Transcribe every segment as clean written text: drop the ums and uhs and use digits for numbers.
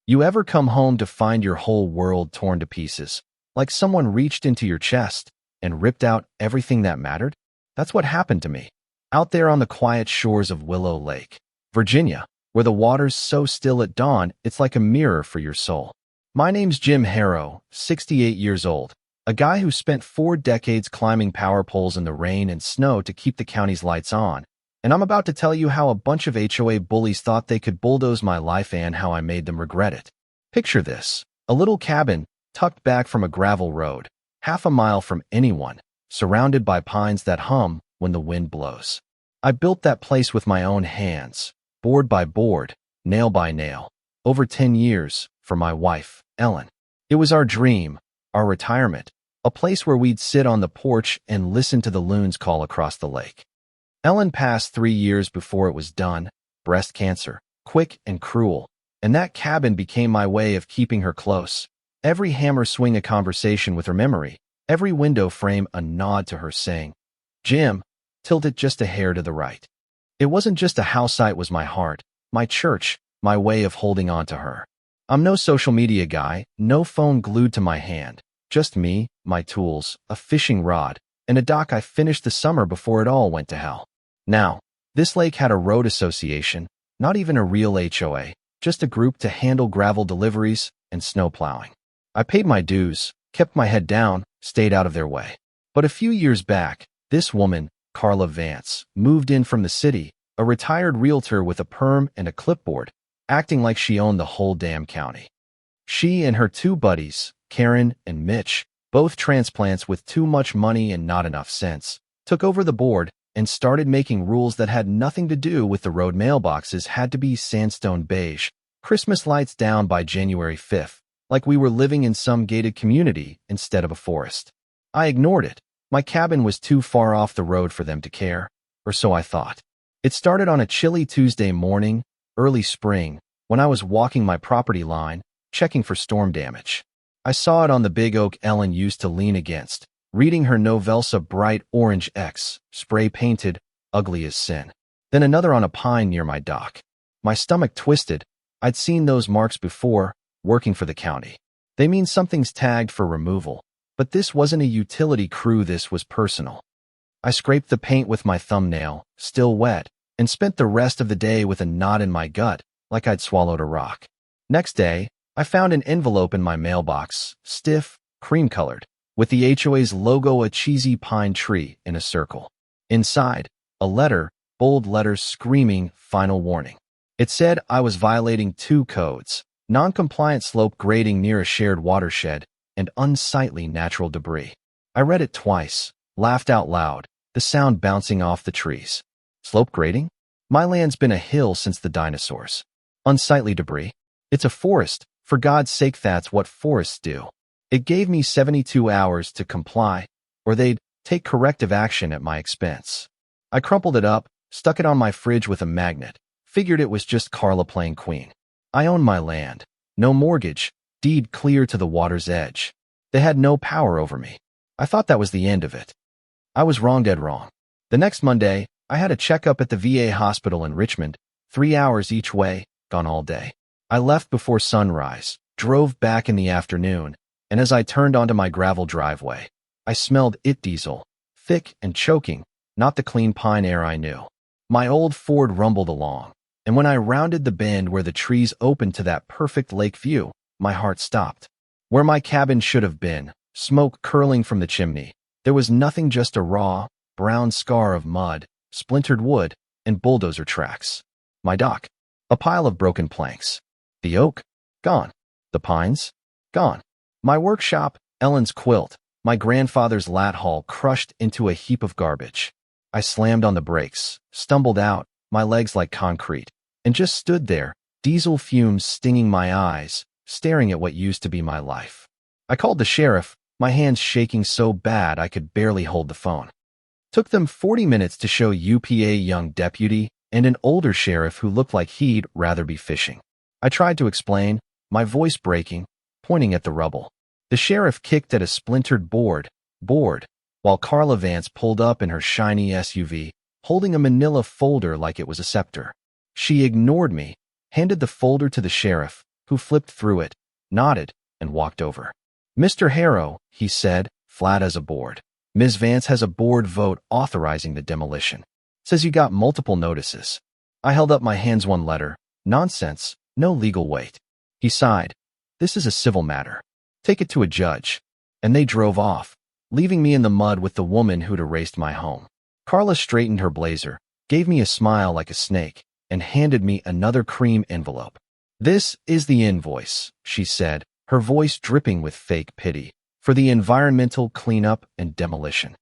You ever come home to find your whole world torn to pieces, like someone reached into your chest and ripped out everything that mattered? That's what happened to me, out there on the quiet shores of Willow Lake, Virginia, where the water's so still at dawn it's like a mirror for your soul. My name's Jim Harrow, 68 years old, a guy who spent 4 decades climbing power poles in the rain and snow to keep the county's lights on, and I'm about to tell you how a bunch of HOA bullies thought they could bulldoze my life and how I made them regret it. Picture this: a little cabin tucked back from a gravel road, half a mile from anyone, surrounded by pines that hum when the wind blows. I built that place with my own hands, board by board, nail by nail, over 10 years, for my wife, Ellen. It was our dream, our retirement, a place where we'd sit on the porch and listen to the loons call across the lake. Ellen passed 3 years before it was done, breast cancer, quick and cruel, and that cabin became my way of keeping her close. Every hammer swing a conversation with her memory, every window frame a nod to her saying, "Jim, tilt it just a hair to the right." It wasn't just a house site, was my heart, my church, my way of holding on to her. I'm no social media guy, no phone glued to my hand, just me, my tools, a fishing rod, and a dock I finished the summer before it all went to hell. Now, this lake had a road association, not even a real HOA, just a group to handle gravel deliveries and snow plowing. I paid my dues, kept my head down, stayed out of their way. But a few years back, this woman, Carla Vance, moved in from the city, a retired realtor with a perm and a clipboard, acting like she owned the whole damn county. She and her 2 buddies, Karen and Mitch, both transplants with too much money and not enough sense, took over the board and started making rules that had nothing to do with the road. Mailboxes had to be sandstone beige, Christmas lights down by January 5th, like we were living in some gated community instead of a forest. I ignored it. My cabin was too far off the road for them to care, or so I thought. It started on a chilly Tuesday morning, early spring, when I was walking my property line, checking for storm damage. I saw it on the big oak Ellen used to lean against, reading her Novelsa bright orange X, spray-painted, ugly as sin. Then another on a pine near my dock. My stomach twisted. I'd seen those marks before, working for the county. They mean something's tagged for removal, but this wasn't a utility crew, this was personal. I scraped the paint with my thumbnail, still wet, and spent the rest of the day with a knot in my gut, like I'd swallowed a rock. Next day, I found an envelope in my mailbox, stiff, cream-colored, with the HOA's logo, a cheesy pine tree in a circle. Inside, a letter, bold letters screaming, "Final warning." It said I was violating 2 codes: non-compliant slope grading near a shared watershed, and unsightly natural debris. I read it twice, laughed out loud, the sound bouncing off the trees. Slope grading? My land's been a hill since the dinosaurs. Unsightly debris? It's a forest. For God's sake, that's what forests do. It gave me 72 hours to comply, or they'd take corrective action at my expense. I crumpled it up, stuck it on my fridge with a magnet, figured it was just Carla playing queen. I own my land. No mortgage, deed clear to the water's edge. They had no power over me. I thought that was the end of it. I was wrong, dead wrong. The next Monday, I had a checkup at the VA hospital in Richmond, 3 hours each way, gone all day. I left before sunrise, drove back in the afternoon, and as I turned onto my gravel driveway, I smelled diesel, thick and choking, not the clean pine air I knew. My old Ford rumbled along, and when I rounded the bend where the trees opened to that perfect lake view, my heart stopped. Where my cabin should have been, smoke curling from the chimney, there was nothing, just a raw, brown scar of mud, splintered wood, and bulldozer tracks. My dock, a pile of broken planks. The oak, gone. The pines, gone. My workshop, Ellen's quilt, my grandfather's lat haul crushed into a heap of garbage. I slammed on the brakes, stumbled out, my legs like concrete, and just stood there, diesel fumes stinging my eyes, staring at what used to be my life. I called the sheriff, my hands shaking so bad I could barely hold the phone. Took them 40 minutes to show UPA young deputy and an older sheriff who looked like he'd rather be fishing. I tried to explain, my voice breaking, pointing at the rubble. The sheriff kicked at a splintered board, while Carla Vance pulled up in her shiny SUV, holding a manila folder like it was a scepter. She ignored me, handed the folder to the sheriff, who flipped through it, nodded, and walked over. "Mr. Harrow," he said, flat as a board. "Ms. Vance has a board vote authorizing the demolition. Says you got multiple notices." I held up my hands. "One letter. Nonsense. No legal weight." He sighed. "This is a civil matter. Take it to a judge." And they drove off, leaving me in the mud with the woman who'd erased my home. Carla straightened her blazer, gave me a smile like a snake, and handed me another cream envelope. "This is the invoice," she said, her voice dripping with fake pity, "for the environmental cleanup and demolition.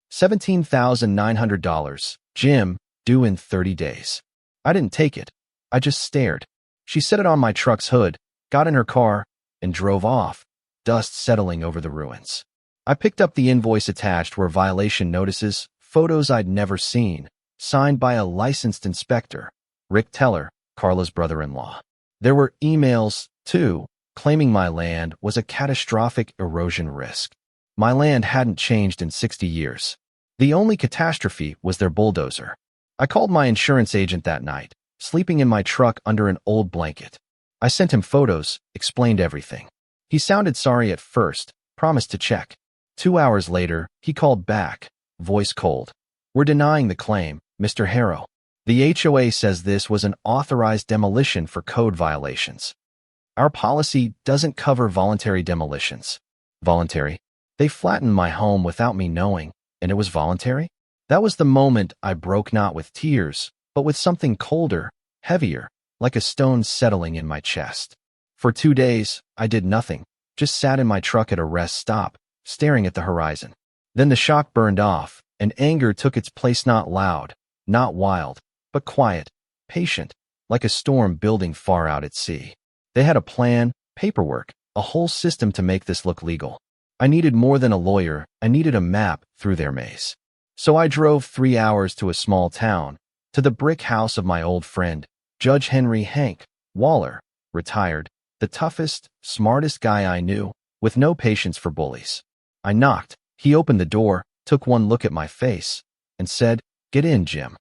$17,900, Jim, due in 30 days. I didn't take it. I just stared. She set it on my truck's hood, got in her car, and drove off, dust settling over the ruins. I picked up the invoice. Attached were violation notices, photos I'd never seen, signed by a licensed inspector, Rick Teller, Carla's brother-in-law. There were emails, too, claiming my land was a catastrophic erosion risk. My land hadn't changed in 60 years. The only catastrophe was their bulldozer. I called my insurance agent that night, sleeping in my truck under an old blanket. I sent him photos, explained everything. He sounded sorry at first, promised to check. 2 hours later, he called back, voice cold. "We're denying the claim, Mr. Harrow. The HOA says this was an authorized demolition for code violations. Our policy doesn't cover voluntary demolitions." Voluntary? They flattened my home without me knowing, and it was voluntary? That was the moment I broke, not with tears, but with something colder, heavier, like a stone settling in my chest. For 2 days, I did nothing, just sat in my truck at a rest stop, staring at the horizon. Then the shock burned off, and anger took its place. Not loud, not wild, but quiet, patient, like a storm building far out at sea. They had a plan, paperwork, a whole system to make this look legal. I needed more than a lawyer. I needed a map through their maze. So I drove 3 hours to a small town, to the brick house of my old friend, Judge Henry Hank Waller, retired, the toughest, smartest guy I knew, with no patience for bullies. I knocked. He opened the door, took one look at my face, and said, "Get in, Jim.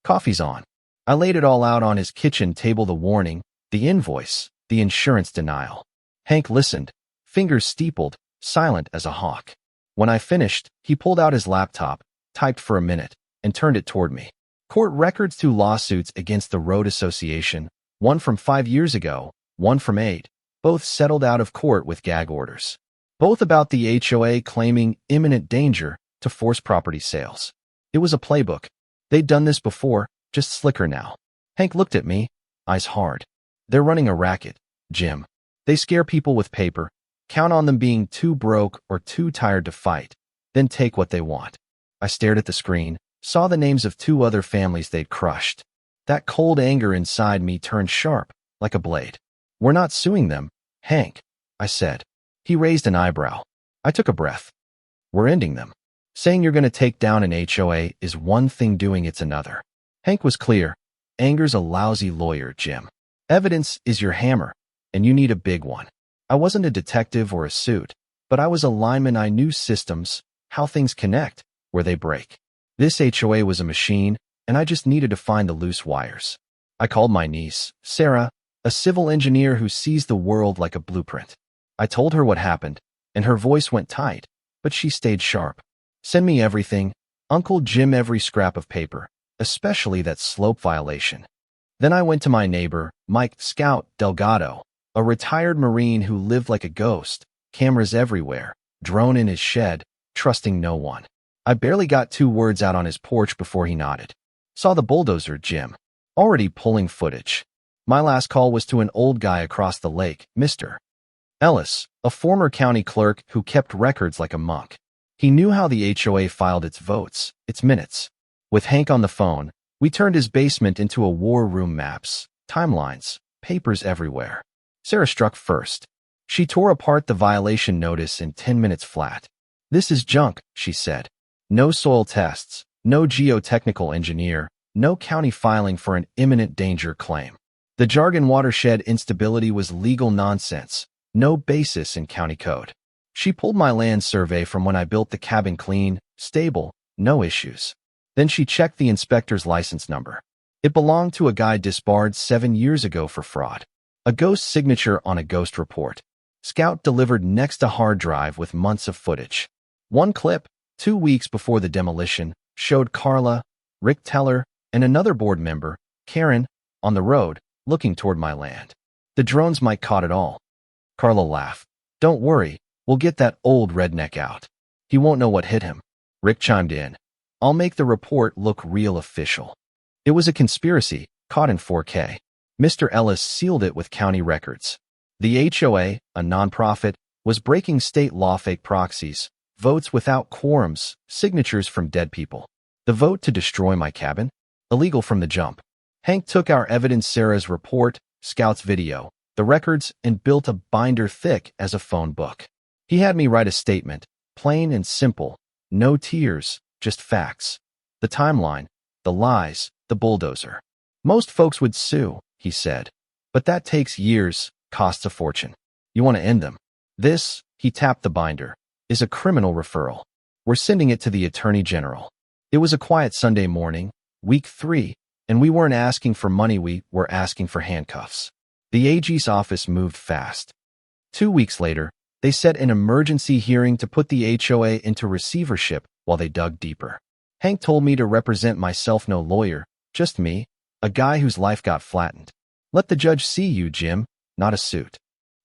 Coffee's on." I laid it all out on his kitchen table: the warning, the invoice, the insurance denial. Hank listened, fingers steepled, silent as a hawk. When I finished, he pulled out his laptop, typed for a minute, and turned it toward me. Court records: 2 lawsuits against the Road Association, one from 5 years ago, one from 8, both settled out of court with gag orders. Both about the HOA claiming imminent danger to force property sales. It was a playbook. They'd done this before, just slicker now. Hank looked at me, eyes hard. "They're running a racket, Jim. They scare people with paper, count on them being too broke or too tired to fight, then take what they want." I stared at the screen, saw the names of 2 other families they'd crushed. That cold anger inside me turned sharp, like a blade. "We're not suing them, Hank," I said. He raised an eyebrow. I took a breath. "We're ending them. Saying you're going to take down an HOA is one thing, doing it's another." Hank was clear. "Anger's a lousy lawyer, Jim. Evidence is your hammer, and you need a big one." I wasn't a detective or a suit, but I was a lineman. I knew systems, how things connect, where they break. This HOA was a machine, and I just needed to find the loose wires. I called my niece, Sarah, a civil engineer who sees the world like a blueprint. I told her what happened, and her voice went tight, but she stayed sharp. "Send me everything, Uncle Jim, every scrap of paper, especially that slope violation." Then I went to my neighbor, Mike Scout Delgado, a retired Marine who lived like a ghost, cameras everywhere, drone in his shed, trusting no one. I barely got 2 words out on his porch before he nodded. "Saw the bulldozer, Jim. Already pulling footage." My last call was to an old guy across the lake, Mr. Ellis, a former county clerk who kept records like a monk. He knew how the HOA filed its votes, its minutes. With Hank on the phone, we turned his basement into a war room: maps, timelines, papers everywhere. Sarah struck first. She tore apart the violation notice in 10 minutes flat. "This is junk," she said. "No soil tests, no geotechnical engineer, no county filing for an imminent danger claim. The jargon watershed instability was legal nonsense, no basis in county code." She pulled my land survey from when I built the cabin: clean, stable, no issues. Then she checked the inspector's license number. It belonged to a guy disbarred 7 years ago for fraud. A ghost signature on a ghost report. Scout delivered next to hard drive with months of footage. One clip, 2 weeks before the demolition, showed Carla, Rick Teller, and another board member, Karen, on the road, looking toward my land. The drones might caught it all. Carla laughed. Don't worry, we'll get that old redneck out. He won't know what hit him. Rick chimed in. I'll make the report look real official. It was a conspiracy, caught in 4K. Mr. Ellis sealed it with county records. The HOA, a nonprofit, was breaking state law. Fake proxies, votes without quorums, signatures from dead people. The vote to destroy my cabin? Illegal from the jump. Hank took our evidence, Sarah's report, Scout's video, the records, and built a binder thick as a phone book. He had me write a statement, plain and simple, no tears, just facts. The timeline, the lies, the bulldozer. Most folks would sue, he said, but that takes years, costs a fortune. You want to end them. This, he tapped the binder, is a criminal referral. We're sending it to the Attorney General. It was a quiet Sunday morning, week 3, and we weren't asking for money, we were asking for handcuffs. The AG's office moved fast. 2 weeks later, they set an emergency hearing to put the HOA into receivership while they dug deeper. Hank told me to represent myself, no lawyer, just me, a guy whose life got flattened. Let the judge see you, Jim, not a suit.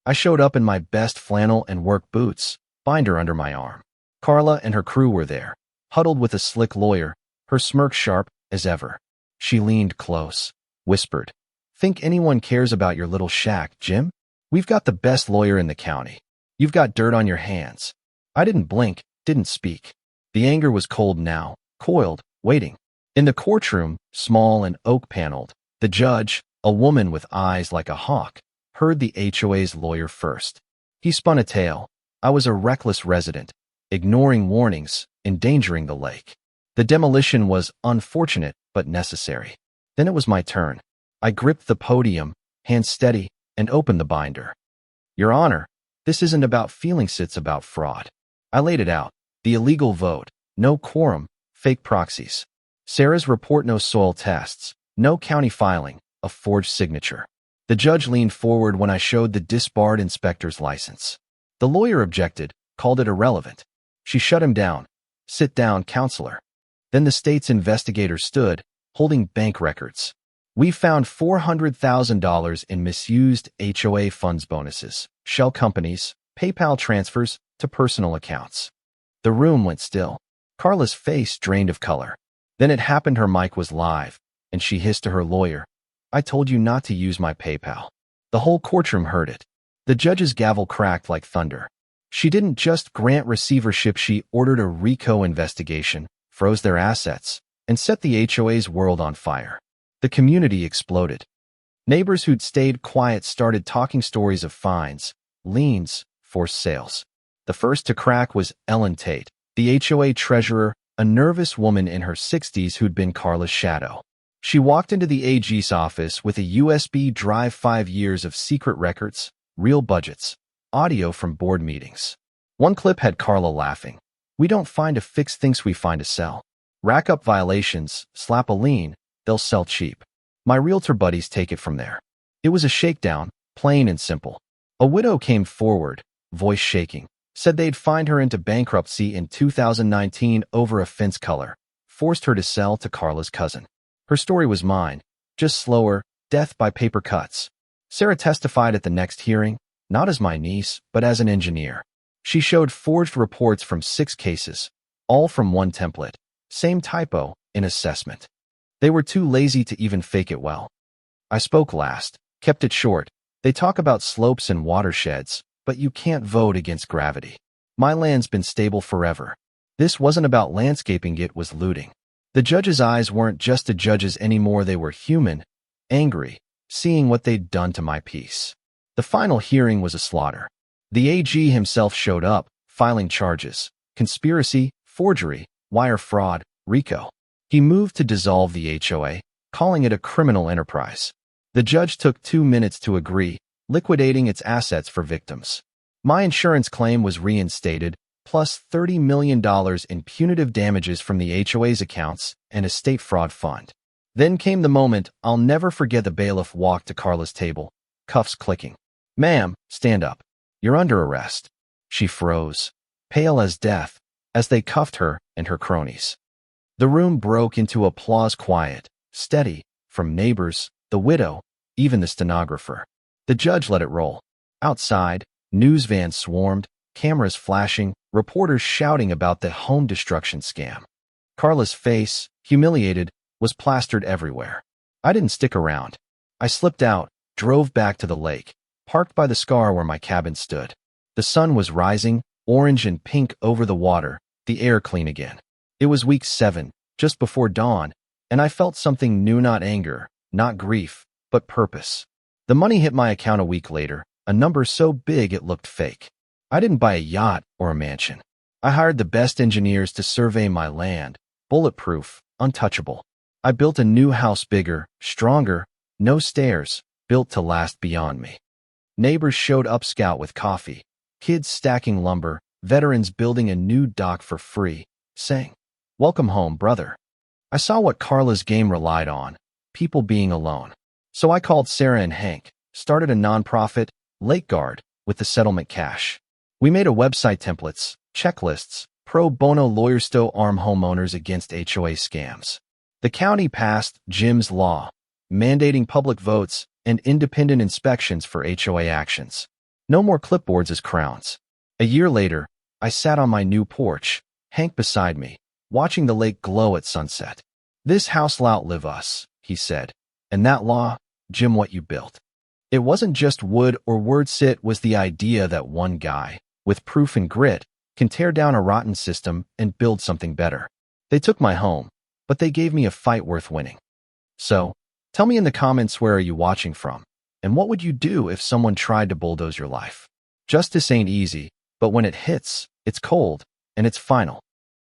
I showed up in my best flannel and work boots, binder under my arm. Carla and her crew were there, huddled with a slick lawyer, her smirk sharp as ever. She leaned close, whispered, Think anyone cares about your little shack, Jim? We've got the best lawyer in the county. You've got dirt on your hands. I didn't blink, didn't speak. The anger was cold now, coiled, waiting. In the courtroom, small and oak-paneled, the judge, a woman with eyes like a hawk, heard the HOA's lawyer first. He spun a tale. I was a reckless resident, ignoring warnings, endangering the lake. The demolition was unfortunate but necessary. Then it was my turn. I gripped the podium, hands steady, and opened the binder. Your Honor, this isn't about feelings, it's about fraud. I laid it out. The illegal vote, no quorum, fake proxies. Sarah's report, no soil tests, no county filing, a forged signature. The judge leaned forward when I showed the disbarred inspector's license. The lawyer objected, called it irrelevant. She shut him down. Sit down, counselor. Then the state's investigator stood, holding bank records. We found $400,000 in misused HOA funds, bonuses, shell companies, PayPal transfers to personal accounts. The room went still. Carla's face drained of color. Then it happened. Her mic was live, and she hissed to her lawyer, I told you not to use my PayPal. The whole courtroom heard it. The judge's gavel cracked like thunder. She didn't just grant receivership, she ordered a RICO investigation, froze their assets, and set the HOA's world on fire. The community exploded. Neighbors who'd stayed quiet started talking stories of fines, liens, forced sales. The first to crack was Ellen Tate, the HOA treasurer, a nervous woman in her 60s who'd been Carla's shadow. She walked into the AG's office with a USB drive, 5 years of secret records, real budgets, audio from board meetings. One clip had Carla laughing. We don't find a fix, things we find a sell. Rack up violations, slap a lien, they'll sell cheap. My realtor buddies take it from there. It was a shakedown, plain and simple. A widow came forward, voice shaking, said they'd fined her into bankruptcy in 2019 over a fence color, forced her to sell to Carla's cousin. Her story was mine, just slower, death by paper cuts. Sarah testified at the next hearing, not as my niece, but as an engineer. She showed forged reports from 6 cases, all from one template, same typo, in assessment. They were too lazy to even fake it well. I spoke last, kept it short. They talk about slopes and watersheds, but you can't vote against gravity. My land's been stable forever. This wasn't about landscaping, it was looting. The judge's eyes weren't just the judge's anymore, they were human, angry, seeing what they'd done to my peace. The final hearing was a slaughter. The AG himself showed up, filing charges, conspiracy, forgery, wire fraud, RICO. He moved to dissolve the HOA, calling it a criminal enterprise. The judge took 2 minutes to agree, liquidating its assets for victims. My insurance claim was reinstated, plus $30 million in punitive damages from the HOA's accounts and a state fraud fund. Then came the moment I'll never forget. The bailiff walked to Carla's table, cuffs clicking. "Ma'am, stand up. You're under arrest." She froze, pale as death, as they cuffed her and her cronies. The room broke into applause, quiet, steady, from neighbors, the widow, even the stenographer. The judge let it roll. Outside, news vans swarmed, cameras flashing, reporters shouting about the home destruction scam. Carla's face, humiliated, was plastered everywhere. I didn't stick around. I slipped out, drove back to the lake, parked by the scar where my cabin stood. The sun was rising, orange and pink over the water, the air clean again. It was week 7, just before dawn, and I felt something new, not anger, not grief, but purpose. The money hit my account a week later, a number so big it looked fake. I didn't buy a yacht or a mansion. I hired the best engineers to survey my land, bulletproof, untouchable. I built a new house, bigger, stronger, no stairs, built to last beyond me. Neighbors showed up, scout with coffee, kids stacking lumber, veterans building a new dock for free, saying, "Welcome home, brother." I saw what Carla's game relied on, people being alone. So I called Sarah and Hank, started a nonprofit, Lake Guard, with the settlement cash. We made a website, templates, checklists, pro bono lawyers to arm homeowners against HOA scams. The county passed Jim's Law, mandating public votes and independent inspections for HOA actions. No more clipboards as crowns. A year later, I sat on my new porch, Hank beside me, watching the lake glow at sunset. "This house'll outlive us," he said. "And that law, Jim, what you built." It wasn't just wood or words, it was the idea that one guy, with proof and grit, can tear down a rotten system and build something better. They took my home, but they gave me a fight worth winning. So, tell me in the comments, where are you watching from? And what would you do if someone tried to bulldoze your life? Justice ain't easy, but when it hits, it's cold, and it's final.